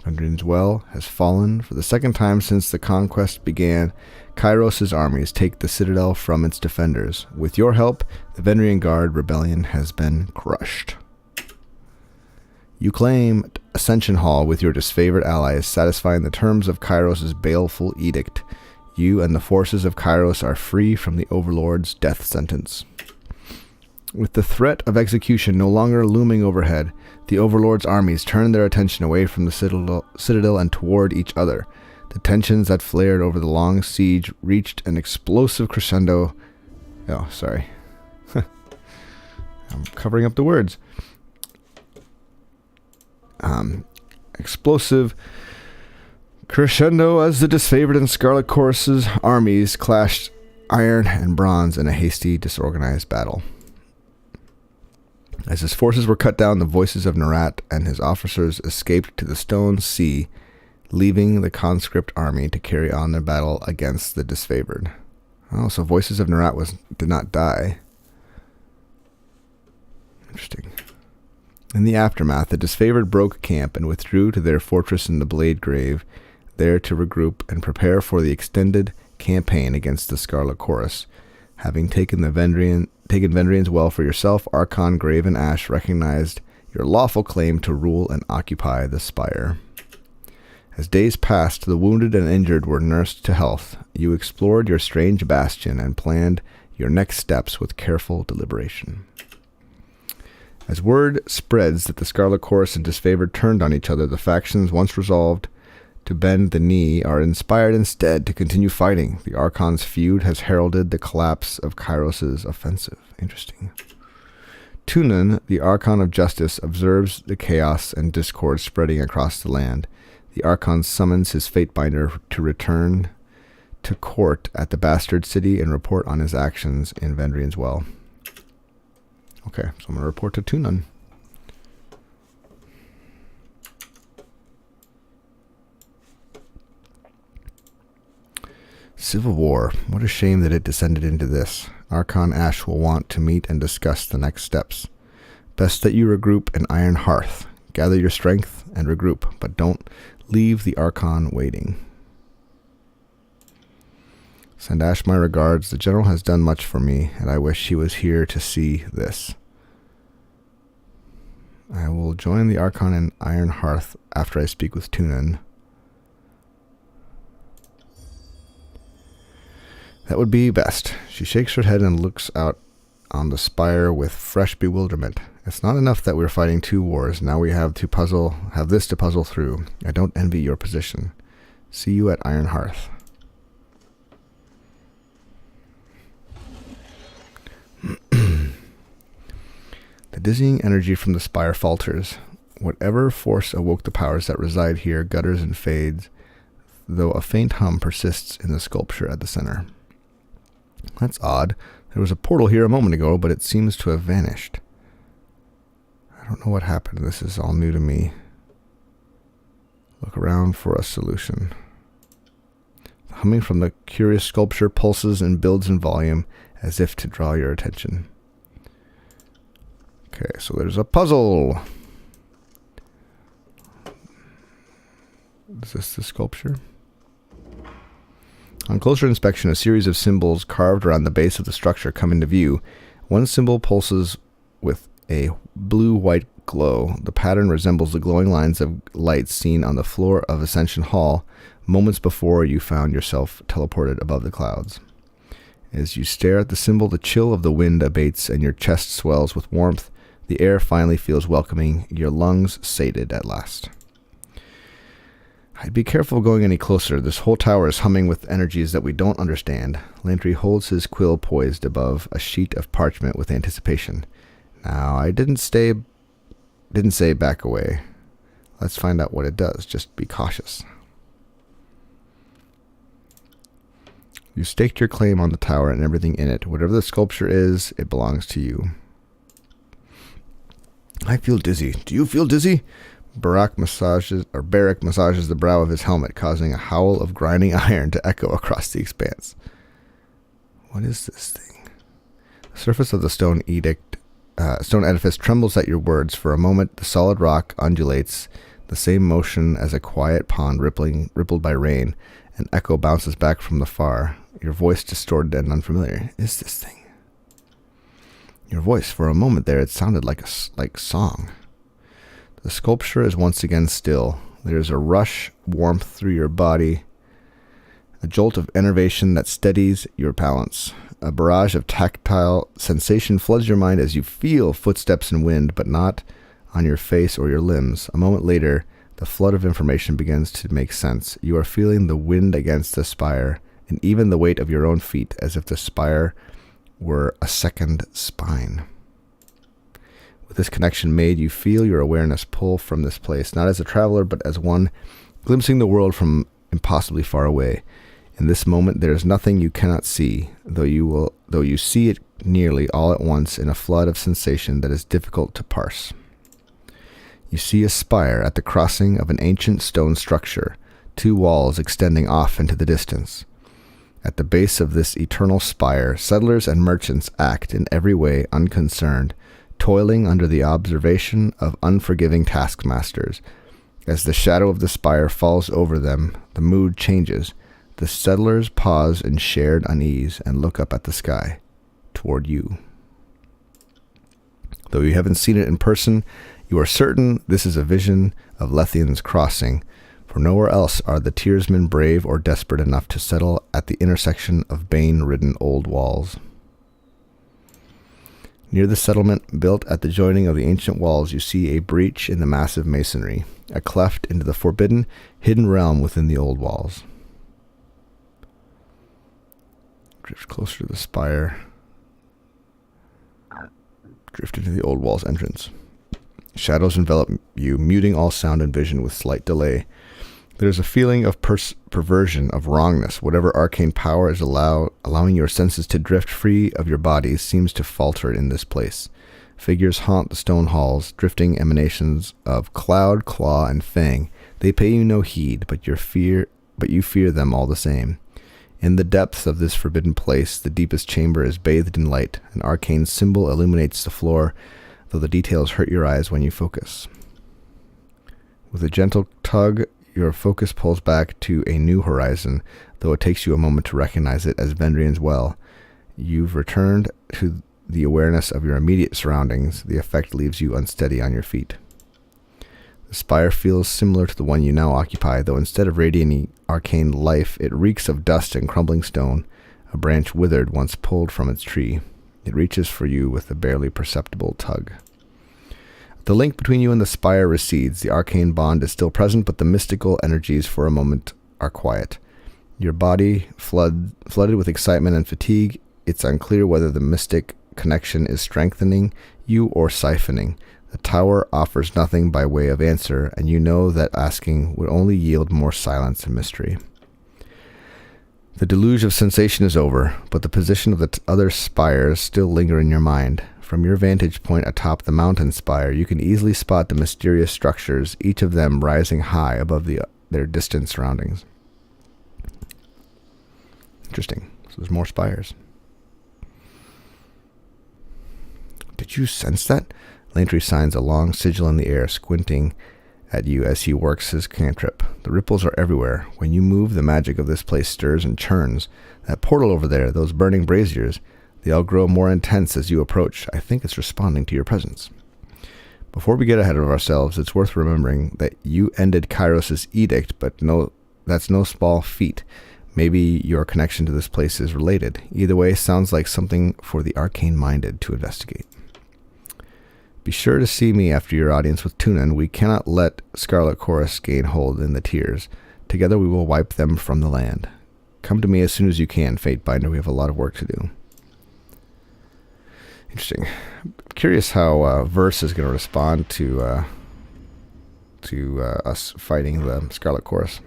Vendrian's Well has fallen. For the second time since the conquest began, Kyros' armies take the citadel from its defenders. With your help, the Vendrian Guard rebellion has been crushed. You claim Ascension Hall with your disfavored allies, satisfying the terms of Kyros' baleful edict. You and the forces of Kyros are free from the Overlord's death sentence. With the threat of execution no longer looming overhead, the Overlord's armies turned their attention away from the citadel and toward each other. The tensions that flared over the long siege reached an explosive crescendo. Oh, sorry. I'm covering up the words. Explosive crescendo as the disfavored and Scarlet Chorus's armies clashed iron and bronze in a hasty, disorganized battle. As his forces were cut down, the voices of Narat and his officers escaped to the Stone Sea, leaving the conscript army to carry on their battle against the disfavored. Oh, so voices of Narat did not die. Interesting. In the aftermath, the disfavored broke camp and withdrew to their fortress in the Blade Grave, there to regroup and prepare for the extended campaign against the Scarlet Chorus. Having taken Vendrian's Well for yourself, Archon Graven Ash recognized your lawful claim to rule and occupy the Spire. As days passed, the wounded and injured were nursed to health. You explored your strange bastion and planned your next steps with careful deliberation. As word spreads that the Scarlet Chorus and Disfavored turned on each other, the factions once resolved to bend the knee are inspired instead to continue fighting. The Archon's feud has heralded the collapse of Kyros' offensive. Interesting. Tunon, the Archon of Justice, observes the chaos and discord spreading across the land. The Archon summons his Fatebinder to return to court at the Bastard City and report on his actions in Vendrian's Well. Okay, so I'm going to report to Tunon. Civil War. What a shame that it descended into this. Archon Ash will want to meet and discuss the next steps. Best that you regroup in Iron Hearth. Gather your strength and regroup, but don't leave the Archon waiting. Send Ash my regards. The General has done much for me, and I wish he was here to see this. I will join the Archon in Iron Hearth after I speak with Tunon. That would be best. She shakes her head and looks out on the spire with fresh bewilderment. It's not enough that we're fighting two wars. Now we have this to puzzle through. I don't envy your position. See you at Iron Hearth. The dizzying energy from the spire falters. Whatever force awoke the powers that reside here gutters and fades, though a faint hum persists in the sculpture at the center. That's odd. There was a portal here a moment ago, but it seems to have vanished. I don't know what happened. This is all new to me. Look around for a solution. The humming from the curious sculpture pulses and builds in volume as if to draw your attention. Okay, so there's a puzzle. Is this the sculpture? On closer inspection, a series of symbols carved around the base of the structure come into view. One symbol pulses with a blue-white glow. The pattern resembles the glowing lines of light seen on the floor of Ascension Hall moments before you found yourself teleported above the clouds. As you stare at the symbol, the chill of the wind abates and your chest swells with warmth. The air finally feels welcoming, your lungs sated at last. I'd be careful going any closer. This whole tower is humming with energies that we don't understand. Lantry holds his quill poised above a sheet of parchment with anticipation. Now, I didn't say back away. Let's find out what it does. Just be cautious. You staked your claim on the tower and everything in it. Whatever the sculpture is, it belongs to you. I feel dizzy. Do you feel dizzy? Barak massages the brow of his helmet, causing a howl of grinding iron to echo across the expanse. What is this thing? The surface of the stone edifice trembles at your words. For a moment, the solid rock undulates. The same motion as a quiet pond rippled by rain. An echo bounces back from the far. Your voice distorted and unfamiliar. Is this thing? Your voice, for a moment there, it sounded like song. The sculpture is once again still. There is a rush warmth through your body, a jolt of enervation that steadies your balance. A barrage of tactile sensation floods your mind as you feel footsteps and wind, but not on your face or your limbs. A moment later, the flood of information begins to make sense. You are feeling the wind against the spire, and even the weight of your own feet, as if the spire were a second spine. With this connection made, you feel your awareness pull from this place, not as a traveler, but as one glimpsing the world from impossibly far away. In this moment, there is nothing you cannot see, though you see it nearly all at once in a flood of sensation that is difficult to parse. You see a spire at the crossing of an ancient stone structure, 2 walls extending off into the distance. At the base of this eternal spire, settlers and merchants act in every way unconcerned, toiling under the observation of unforgiving taskmasters. As the shadow of the spire falls over them, the mood changes. The settlers pause in shared unease and look up at the sky, toward you. Though you haven't seen it in person, you are certain this is a vision of Lethian's crossing, for nowhere else are the tearsmen brave or desperate enough to settle at the intersection of bane-ridden old walls. Near the settlement, built at the joining of the ancient walls, you see a breach in the massive masonry, a cleft into the forbidden, hidden realm within the old walls. Drift closer to the spire. Drift into the old wall's entrance. Shadows envelop you, muting all sound and vision with slight delay. There is a feeling of perversion, of wrongness. Whatever arcane power is allowing your senses to drift free of your bodies seems to falter in this place. Figures haunt the stone halls, drifting emanations of cloud, claw, and fang. They pay you no heed, but you fear them all the same. In the depths of this forbidden place, the deepest chamber is bathed in light. An arcane symbol illuminates the floor, though the details hurt your eyes when you focus. With a gentle tug, your focus pulls back to a new horizon, though it takes you a moment to recognize it as Vendrian's well. You've returned to the awareness of your immediate surroundings. The effect leaves you unsteady on your feet. The spire feels similar to the one you now occupy, though instead of radiating arcane life, it reeks of dust and crumbling stone, a branch withered once pulled from its tree. It reaches for you with a barely perceptible tug. The link between you and the spire recedes. The arcane bond is still present, but the mystical energies for a moment are quiet. Your body flooded with excitement and fatigue. It's unclear whether the mystic connection is strengthening you or siphoning. The tower offers nothing by way of answer, and you know that asking would only yield more silence and mystery. The deluge of sensation is over, but the position of the other spires still linger in your mind. From your vantage point atop the mountain spire, you can easily spot the mysterious structures, each of them rising high above their distant surroundings. Interesting. So there's more spires. Did you sense that? Lantry signs a long sigil in the air, squinting at you as he works his cantrip. The ripples are everywhere. When you move, the magic of this place stirs and churns. That portal over there, those burning braziers, they all grow more intense as you approach. I think it's responding to your presence. Before we get ahead of ourselves, it's worth remembering that you ended Kyros' edict, but that's no small feat. Maybe your connection to this place is related. Either way, sounds like something for the arcane-minded to investigate. Be sure to see me after your audience with Tunon. We cannot let Scarlet Chorus gain hold in the tears. Together we will wipe them from the land. Come to me as soon as you can, Fatebinder. We have a lot of work to do. Interesting. I'm curious how Verse is going to respond to us fighting the Scarlet Chorus.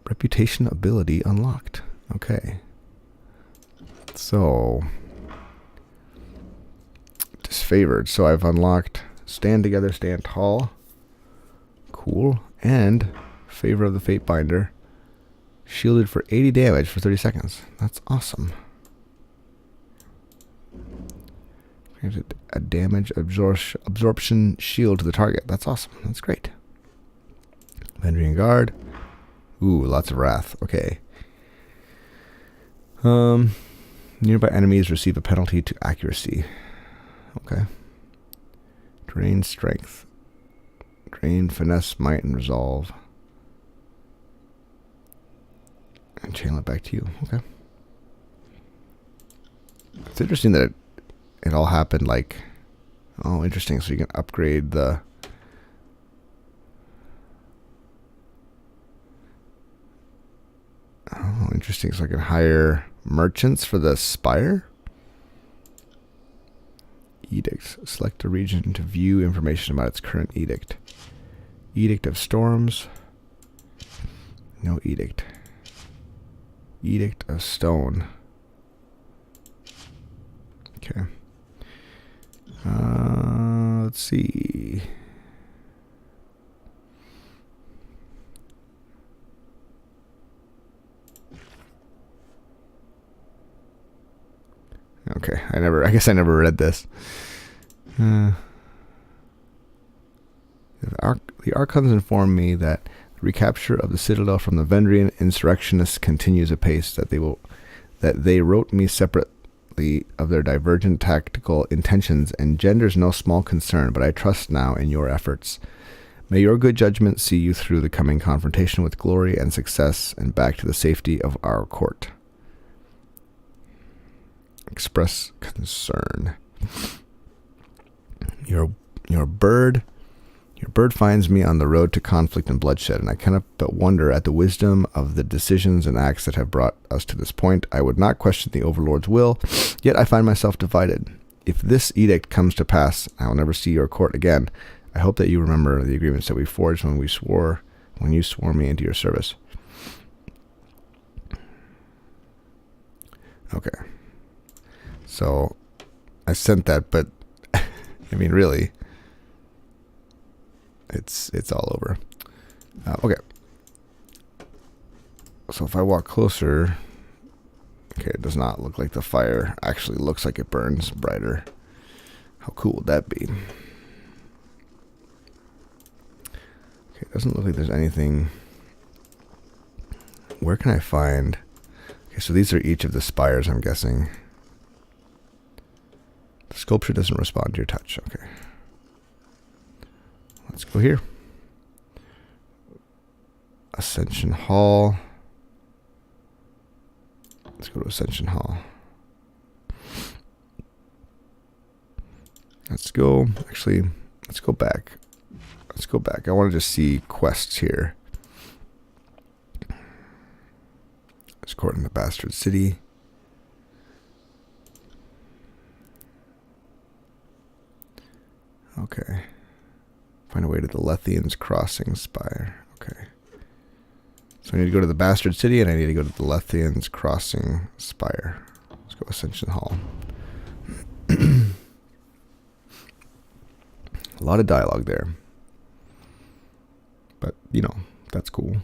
Reputation ability unlocked. Okay. So... disfavored. So I've unlocked Stand Together, Stand Tall. Cool. And Favor of the Fatebinder. Shielded for 80 damage for 30 seconds. That's awesome. Granted a damage absorption shield to the target. That's awesome. That's great. Vendrian Guard. Ooh, lots of wrath. Okay. Nearby enemies receive a penalty to accuracy. Okay. Drain strength. Drain finesse, might, and resolve. And channel it back to you. Okay. It's interesting that it all happened like... Oh, interesting. So you can upgrade the... Oh, interesting. So I can hire merchants for the spire. Edicts. Select a region to view information about its current edict. Edict of Storms. No edict. Edict of Stone. Okay. Let's see. Okay, I guess I never read this. The Archons inform me that the recapture of the Citadel from the Vendrian insurrectionists continues apace, that they wrote me separately of their divergent tactical intentions engenders no small concern, but I trust now in your efforts. May your good judgment see you through the coming confrontation with glory and success and back to the safety of our court. Express concern. Your bird finds me on the road to conflict and bloodshed, and I cannot but wonder at the wisdom of the decisions and acts that have brought us to this point. I would not question the Overlord's will, yet I find myself divided. If this edict comes to pass, I will never see your court again. I hope that you remember the agreements that we forged when you swore me into your service. Okay. So, I sent that, but, I mean, really, it's all over. Okay. So if I walk closer, okay, it does not look like the fire actually looks like it burns brighter. How cool would that be? Okay, it doesn't look like there's anything. Where can I find? Okay, so these are each of the spires, I'm guessing. The sculpture doesn't respond to your touch. Okay. Let's go here. Ascension Hall. Let's go to Ascension Hall. Let's go. Actually, let's go back. Let's go back. I want to just see quests here. Let's court in the Bastard City. Okay. Find a way to the Lethian's Crossing Spire. Okay. So I need to go to the Bastard City, and I need to go to the Lethian's Crossing Spire. Let's go Ascension Hall. A lot of dialogue there. But, you know, that's cool.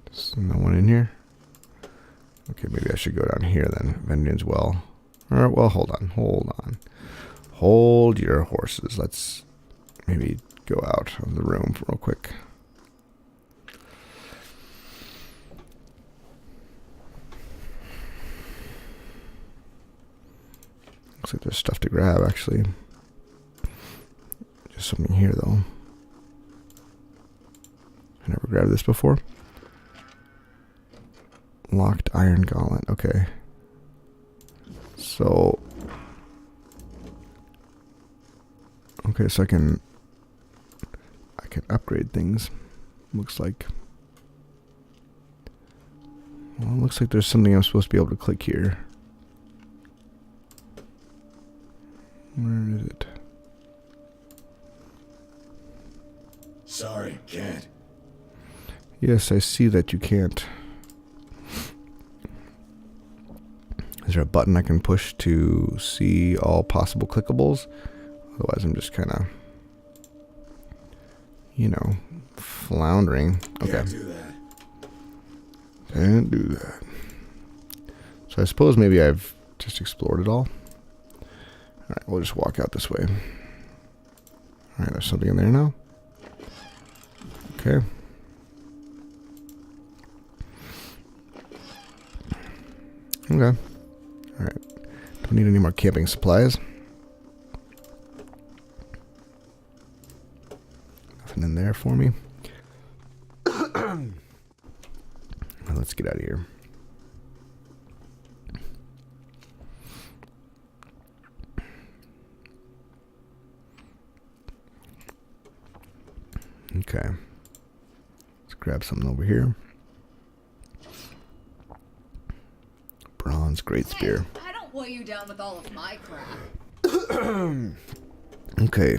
There's no one in here. Okay, maybe I should go down here then. Vendrian's Well. Or, well, hold on. Hold your horses. Let's maybe go out of the room real quick. Looks like there's stuff to grab, actually. Just something here, though. I never grabbed this before. Locked iron gauntlet. Okay. So. Okay, so I can upgrade things. Looks like. Well, it looks like there's something I'm supposed to be able to click here. Where is it? Sorry, can't. Yes, I see that you can't. Is there a button I can push to see all possible clickables? Otherwise, I'm just kind of, you know, floundering. Okay. Can't do that. Can't do that. So I suppose maybe I've just explored it all. Alright, we'll just walk out this way. Alright, there's something in there now. Okay. Okay. Alright. Don't need any more camping supplies. Nothing in there for me. Let's get out of here. Okay. Let's grab something over here. Bronze great spear. Hey, I don't weigh you down with all of my crap. Okay.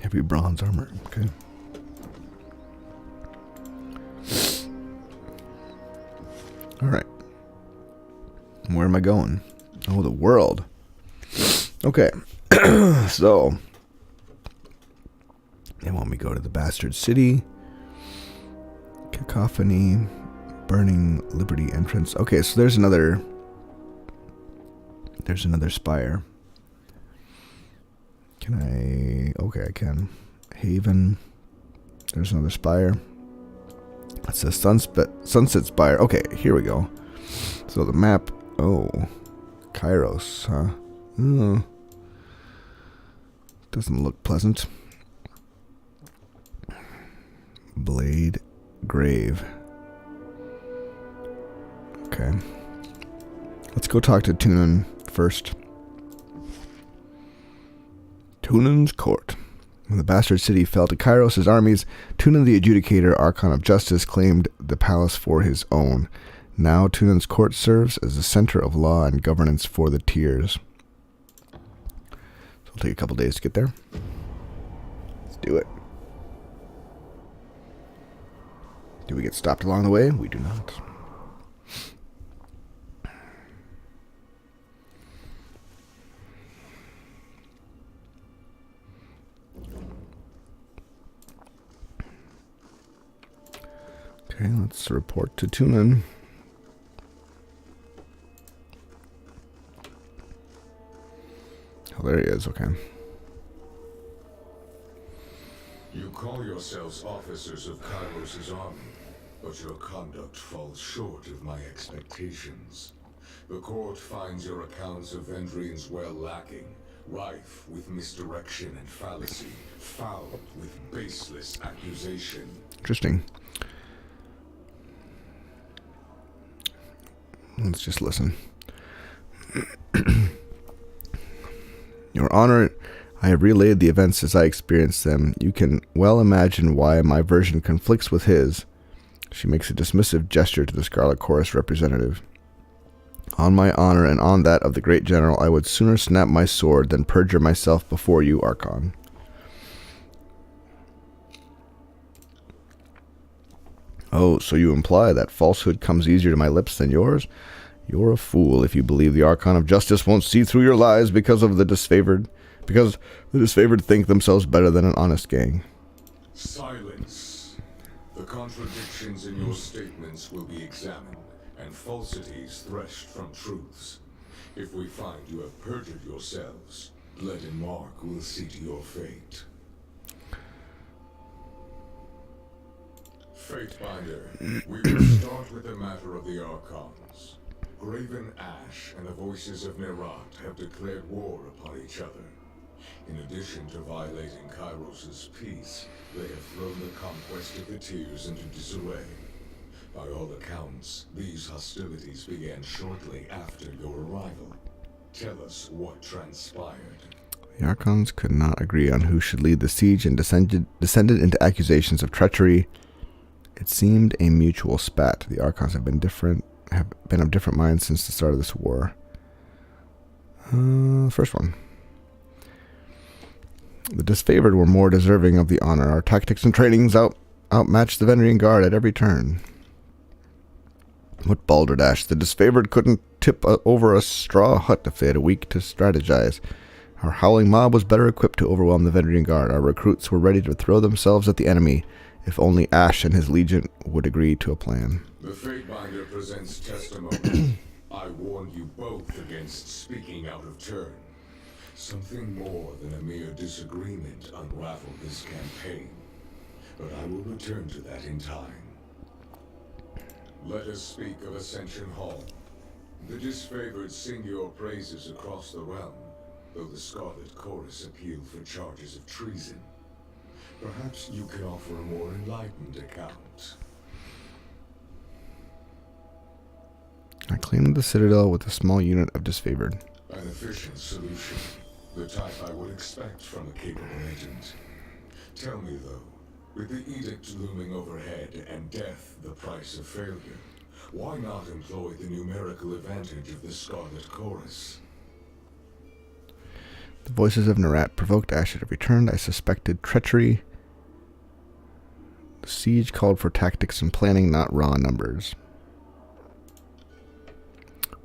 Heavy bronze armor. Okay. All right. Where am I going? Oh, the world. Okay. So, they want me to go to the bastard city. Cacophony. Burning Liberty entrance. Okay, so there's another spire. Can I... Okay, I can. Haven. There's another spire. It says Sunset Spire. Okay, here we go. So the map... Oh. Kyros, huh? Oh. Doesn't look pleasant. Blade Grave. Okay. Let's go talk to Tunon first. Tunon's court. When the bastard city fell to Kyros' armies, Tunon the Adjudicator, Archon of Justice, claimed the palace for his own. Now Tunon's court serves as the center of law and governance for the tiers. So it'll take a couple days to get there. Let's do it. Do we get stopped along the way? We do not. Okay, let's report to Tunon. Oh, there he is, okay. You call yourselves officers of Kyros' army, but your conduct falls short of my expectations. The court finds your accounts of Vendrian's well lacking, rife with misdirection and fallacy, fouled with baseless accusation. Interesting. Let's just listen. Your Honor, I have relayed the events as I experienced them. You can well imagine why my version conflicts with his. She makes a dismissive gesture to the Scarlet Chorus representative. On my honor and on that of the great general, I would sooner snap my sword than perjure myself before you, Archon. Oh, so you imply that falsehood comes easier to my lips than yours? You're a fool if you believe the Archon of Justice won't see through your lies because the disfavored think themselves better than an honest gang. Silence. The contradictions in your statements will be examined, and falsities threshed from truths. If we find you have perjured yourselves, Blood and Mark will see to your fate. Fatebinder, we will start with the matter of the Archons. Graven Ash and the Voices of Nerat have declared war upon each other. In addition to violating Kyros' peace, they have thrown the conquest of the Tiers into disarray. By all accounts, these hostilities began shortly after your arrival. Tell us what transpired. The Archons could not agree on who should lead the siege and descended into accusations of treachery. It seemed a mutual spat. The Archons have been of different minds since the start of this war. First one. The disfavored were more deserving of the honor. Our tactics and trainings outmatched the Vendrian Guard at every turn. What balderdash. The disfavored couldn't tip over a straw hut if they had a week to strategize. Our howling mob was better equipped to overwhelm the Vendrian Guard. Our recruits were ready to throw themselves at the enemy if only Ash and his legion would agree to a plan. The Fatebinder presents testimony. I warned you both against speaking out of turn. Something more than a mere disagreement unraveled this campaign. But I will return to that in time. Let us speak of Ascension Hall. The disfavored sing your praises across the realm, though the Scarlet Chorus appeal for charges of treason. Perhaps you can offer a more enlightened account. I claimed the Citadel with a small unit of disfavored. An efficient solution. The type I would expect from a capable agent. Tell me though, with the edict looming overhead and death the price of failure, why not employ the numerical advantage of the Scarlet Chorus? The voices of Nerat provoked Ash to return. I suspected treachery. The siege called for tactics and planning, not raw numbers.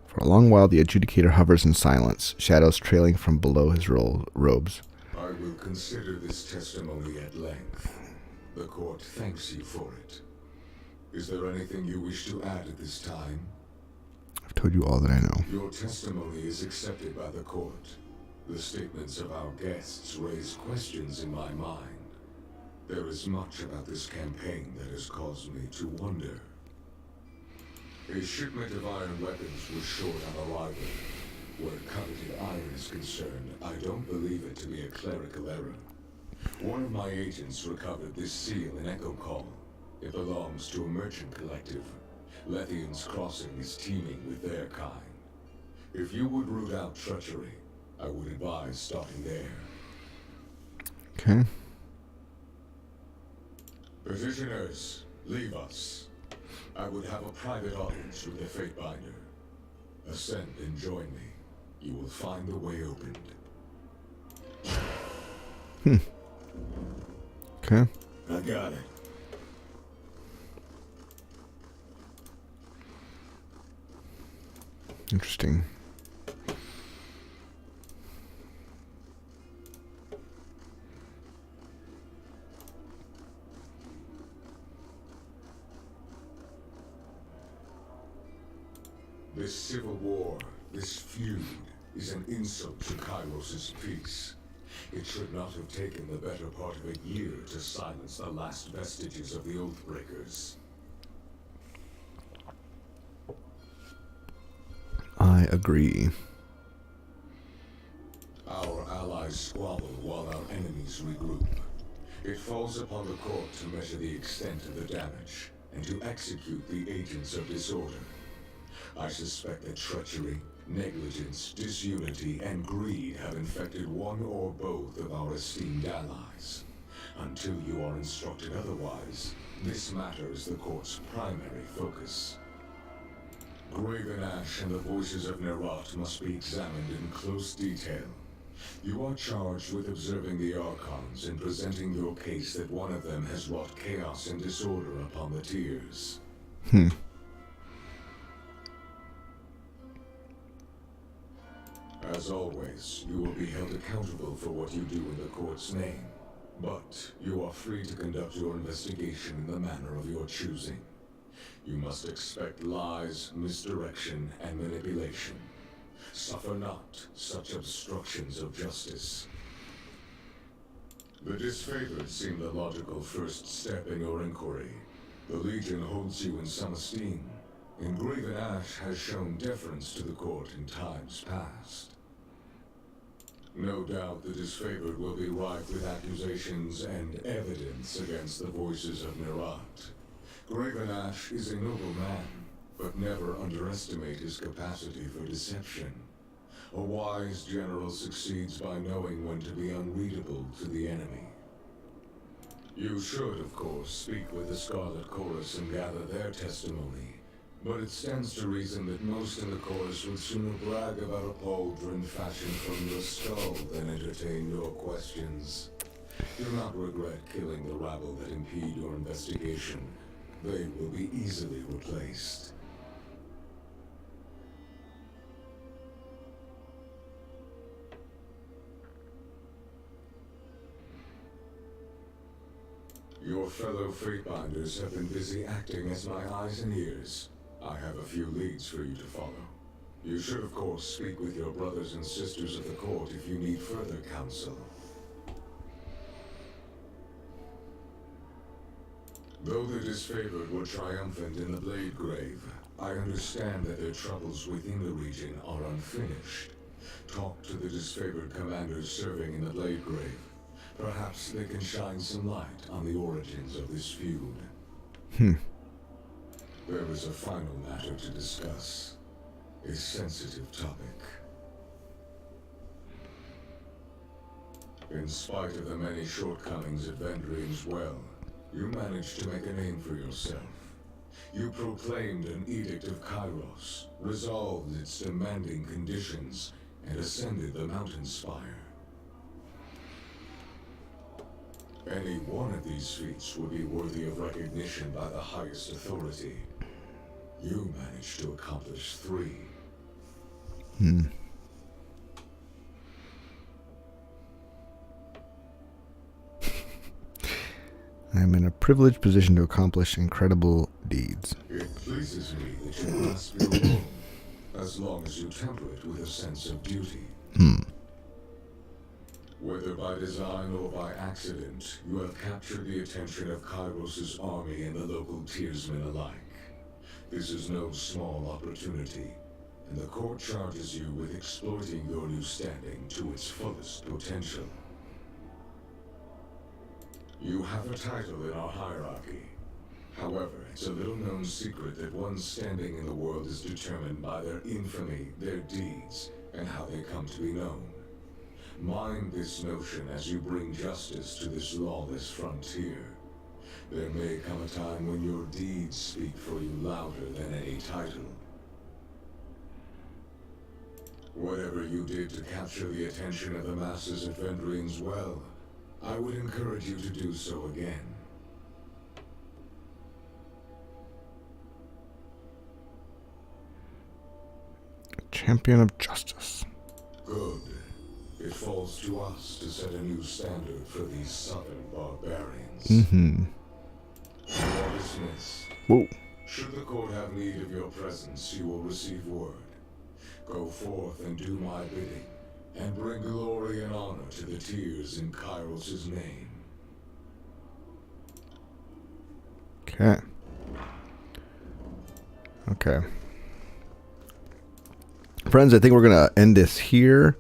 For a long while, the adjudicator hovers in silence, shadows trailing from below his robes. I will consider this testimony at length. The court thanks you for it. Is there anything you wish to add at this time? I've told you all that I know. Your testimony is accepted by the court. The statements of our guests raise questions in my mind. There is much about this campaign that has caused me to wonder. A shipment of iron weapons was short on arrival. Where coveted iron is concerned, I don't believe it to be a clerical error. One of my agents recovered this seal in Echo Call. It belongs to a merchant collective. Lethian's Crossing is teeming with their kind. If you would root out treachery, I would advise starting there. Okay. Petitioners, leave us. I would have a private audience with the Fatebinder. Ascend and join me. You will find the way opened. Okay. I got it. Interesting. This civil war, this feud, is an insult to Kyros' peace. It should not have taken the better part of a year to silence the last vestiges of the Oathbreakers. I agree. Our allies squabble while our enemies regroup. It falls upon the court to measure the extent of the damage, and to execute the agents of disorder. I suspect that treachery, negligence, disunity, and greed have infected one or both of our esteemed allies. Until you are instructed otherwise, this matter is the court's primary focus. Graven Ash and the voices of Nerat must be examined in close detail. You are charged with observing the Archons and presenting your case that one of them has wrought chaos and disorder upon the tiers. As always, you will be held accountable for what you do in the court's name. But you are free to conduct your investigation in the manner of your choosing. You must expect lies, misdirection, and manipulation. Suffer not such obstructions of justice. The disfavored seem the logical first step in your inquiry. The Legion holds you in some esteem, and Graven Ash has shown deference to the court in times past. No doubt the disfavored will be rife with accusations and evidence against the voices of Nerat. Graven Ash is a noble man, but never underestimate his capacity for deception. A wise general succeeds by knowing when to be unreadable to the enemy. You should, of course, speak with the Scarlet Chorus and gather their testimony. But it stands to reason that most in the chorus would sooner brag about a pauldron fashioned from your skull than entertain your questions. Do not regret killing the rabble that impede your investigation. They will be easily replaced. Your fellow Fatebinders have been busy acting as my eyes and ears. I have a few leads for you to follow. You should, of course, speak with your brothers and sisters of the court if you need further counsel. Though the disfavored were triumphant in the Blade Grave, I understand that their troubles within the region are unfinished. Talk to the disfavored commanders serving in the Blade Grave. Perhaps they can shine some light on the origins of this feud. There is a final matter to discuss. A sensitive topic. In spite of the many shortcomings at Vendrian's Well, you managed to make a name for yourself. You proclaimed an Edict of Kyros, resolved its demanding conditions, and ascended the mountain spire. Any one of these feats would be worthy of recognition by the highest authority. You managed to accomplish 3. I'm in a privileged position to accomplish incredible deeds. It pleases me that you must be alone, as long as you temper it with a sense of duty. Whether by design or by accident, you have captured the attention of Kyros' army and the local tiersmen alike. This is no small opportunity, and the court charges you with exploiting your new standing to its fullest potential. You have a title in our hierarchy. However, it's a little-known secret that one's standing in the world is determined by their infamy, their deeds, and how they come to be known. Mind this notion as you bring justice to this lawless frontier. There may come a time when your deeds speak for you louder than any title. Whatever you did to capture the attention of the masses at Vendrian's Well, I would encourage you to do so again. Champion of justice. Good. It falls to us to set a new standard for these southern barbarians. You are dismissed. Whoa. Should the court have need of your presence, you will receive word. Go forth and do my bidding, and bring glory and honor to the tears in Kyros' name. Okay. Friends, I think we're going to end this here.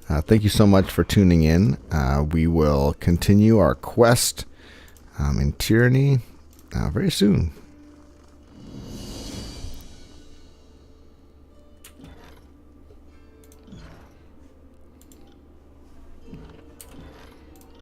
Thank you so much for tuning in. We will continue our quest in Tyranny very soon.